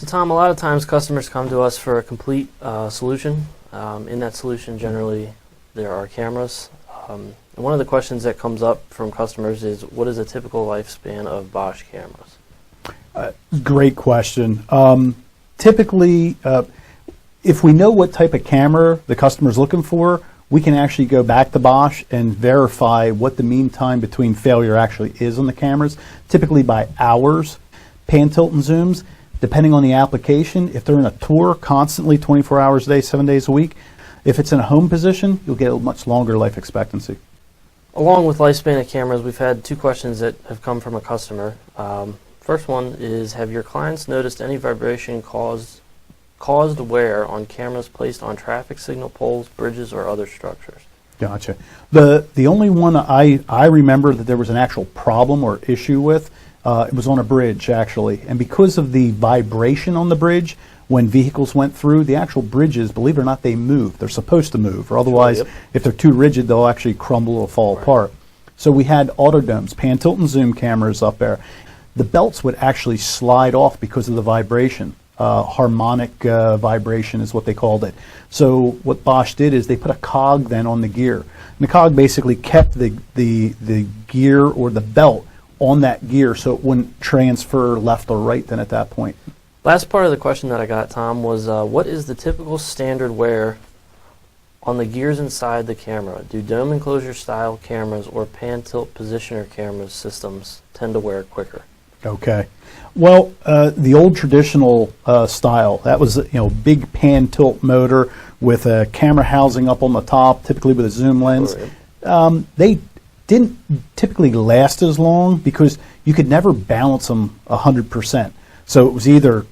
So Tom, a lot of times customers come to us for a complete solution. In that solution, generally, there are cameras. And one of the questions that comes up from customers is, what is a typical lifespan of Bosch cameras? Great question. Typically, if we know what type of camera the customer is looking for, we can actually go back to Bosch and verify what the mean time between failure actually is on the cameras, typically by hours. Pan, tilt, and zooms, depending on the application. If they're in a tour constantly 24 hours a day, 7 days a week, if it's in a home position, you'll get a much longer life expectancy. Along with lifespan of cameras, we've had two questions that have come from a customer. First one is, have your clients noticed any vibration caused wear on cameras placed on traffic signal poles, bridges, or other structures? Gotcha. The only one I remember that there was an actual problem or issue with, it was on a bridge, actually. And because of the vibration on the bridge, when vehicles went through, the actual bridges, believe it or not, they move. They're supposed to move, or otherwise, if they're too rigid, they'll actually crumble or fall apart. So we had autodomes, pan, tilt, and zoom cameras up there. The belts would actually slide off because of the vibration. Harmonic vibration is what they called it. So what Bosch did is they put a cog then on the gear. And the cog basically kept the gear or the belt on that gear so it wouldn't transfer left or right then at that point. Last part of the question that I got, Tom, was what is the typical standard wear on the gears inside the camera? Do dome enclosure style cameras or pan tilt positioner camera systems tend to wear quicker? Okay. Well, the old traditional style, that was big pan tilt motor with a camera housing up on the top, typically with a zoom lens. They didn't typically last as long because you could never balance them 100%. So it was either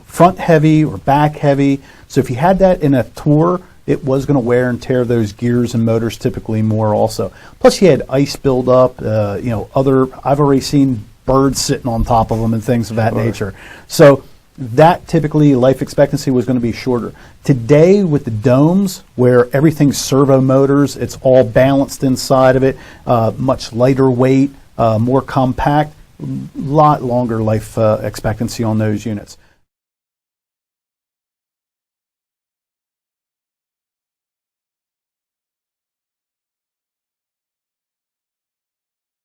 front heavy or back heavy. So if you had that in a tour, it was going to wear and tear those gears and motors typically more also. Plus you had ice buildup, I've already seen birds sitting on top of them and things of that nature. So that typically life expectancy was going to be shorter. Today with the domes where everything's servo motors, it's all balanced inside of it, much lighter weight, more compact, lot longer life expectancy on those units.